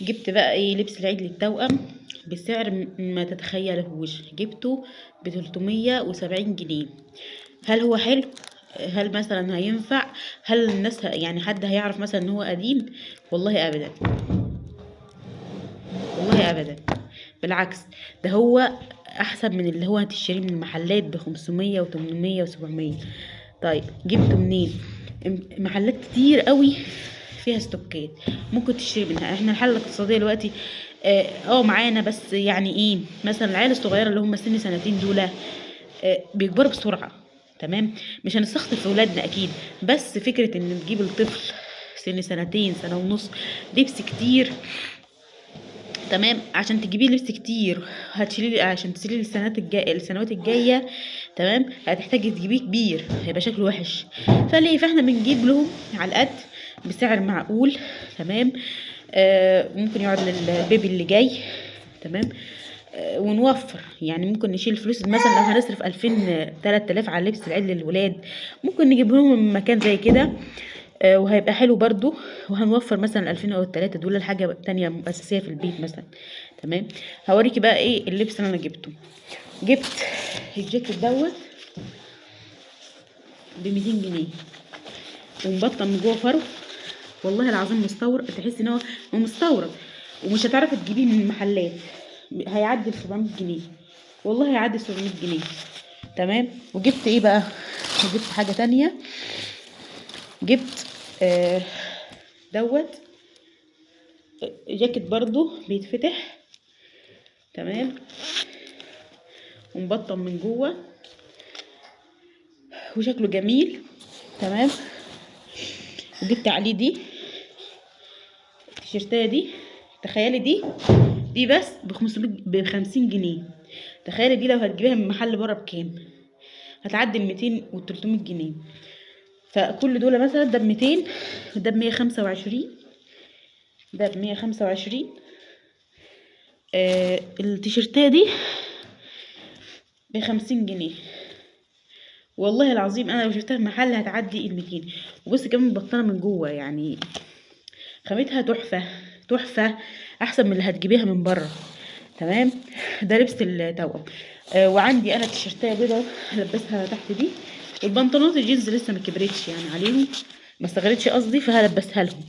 جبت بقى ايه لبس العيد للتوأم بسعر ما تتخيلهوش. جبته ب370 جنيه. هل هو حلو؟ هل مثلا هينفع؟ هل الناس يعني حد هيعرف مثلا ان هو قديم؟ والله ابدا، والله ابدا. بالعكس، ده هو احسن من اللي هو هتشتريه من المحلات ب500 و800 و700. طيب جبته منين؟ محلات كتير قوي فيها ستوكات، ممكن تشتري منها. احنا الحاله الاقتصاديه دلوقتي معانا، بس يعني ايه، مثلا العيال الصغيره اللي هم سن سنتين دول بيكبروا بسرعه. تمام، مش هنستخسر في ولادنا اكيد، بس فكره ان تجيب الطفل سن سنتين، سنه ونص، لبس كتير. تمام، عشان تجيبيه لبس كتير هتشيلي عشان تشيلي السنوات الجايه. تمام، هتحتاجي تجيبيه كبير، هيبقى شكله وحش. فليه؟ فاحنا بنجيب لهم على القد بسعر معقول. تمام، ممكن يقعد للبيبي اللي جاي. تمام، ونوفر. يعني ممكن نشيل فلوس، مثلا لو هنصرف 2000 3000 على لبس العيد للولاد، ممكن نجيب لهم من مكان زي كده وهيبقى حلو برضو. وهنوفر مثلا 2000 او ال3 دول لحاجه تانية اساسيه في البيت مثلا. تمام، هوريكي بقى ايه اللبس اللي انا جبته. جبت الجاكيت دوت ب200 جنيه، ومبطن من جوه فرو. والله العظيم مستورد، تحس ان هو مستورد، ومش هتعرفي تجيبيه من المحلات. هيعدي ال 700 جنيه، والله هيعدي 700 جنيه. تمام، وجبت ايه بقى؟ وجبت حاجه تانية. جبت دوت جاكيت برضو بيتفتح. تمام، ومبطن من جوه وشكله جميل. تمام، وجبت عليه دي التيشيرتايه دي. تخيلي دي بس ب50 جنيه. تخيلي دي لو هتجيبيها من محل بره بكام؟ هتعدي ال200 وال300 جنيه. فكل دول مثلا ده ب200، ده ب125، ده ب125. التيشيرتايه دي ب50 جنيه. والله العظيم انا لو شفتها في محل هتعدي ال200. وبصي كمان مبطنه من جوه، يعني خامتها تحفه تحفه، احسن من اللي هتجيبيها من بره. تمام، ده لبس التوأم. وعندي انا تيشيرتايه بيضه هلبسها تحت دي، والبنطلونات الجينز لسه ما كبرتش يعني عليهم، ما استغلتش قصدي، فهلبسها لهم.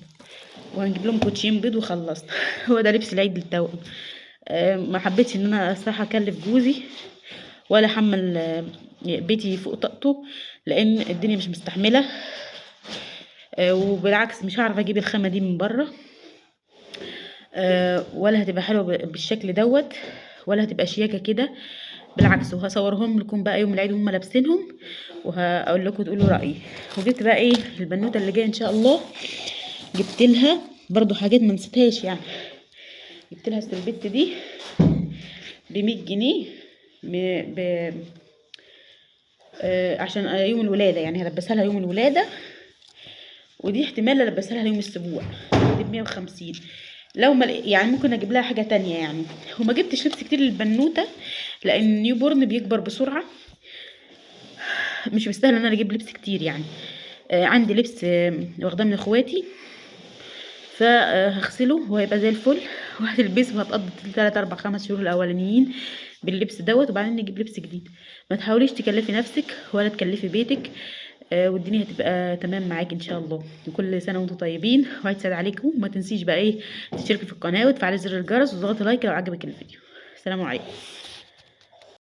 وهنجيب لهم كوتشين بيض وخلصت. هو ده لبس العيد للتوأم. ما حبيتش ان انا الصراحه اكلف جوزي ولا احمل بيتي فوق طاقته، لان الدنيا مش مستحمله. وبالعكس مش هعرف اجيب الخامه دي من بره، ولا هتبقى حلوه بالشكل دوت، ولا هتبقى شياكه كده. بالعكس، وهصورهم لكم بقى يوم العيد وهم لابسينهم، وهقول لكم تقولوا رايي. وجبت بقى ايه البنوته اللي جايه ان شاء الله، جبت لها برضو حاجات ما نسيتهاش يعني. جبت لها السلبت دي ب100 جنيه، ب... عشان يوم الولاده، يعني هلبسها لها يوم الولاده. ودي احتمال البسها لها يوم السبوع، دي ب150. لو ما يعني ممكن اجيب لها حاجه تانية يعني. وما جبتش لبس كتير للبنوته، لان النيو بورن بيكبر بسرعه، مش مستاهله ان انا اجيب لبس كتير يعني. عندي لبس واخداه من اخواتي، فهغسله وهيبقى زي الفل، وهتلبسه وهتقضي 3 4 5 شهور الاولانيين باللبس دوت، وبعدين نجيب لبس جديد. ما تحاوليش تكلفي نفسك ولا تكلفي بيتك، والدنيا هتبقى تمام معاك ان شاء الله. وكل سنه وانتم طيبين وعيد سعيد عليكم. وما تنسيش بقى ايه، تشتركي في القناه وتفعلي زر الجرس وتضغطي لايك لو عجبك الفيديو. السلام عليكم.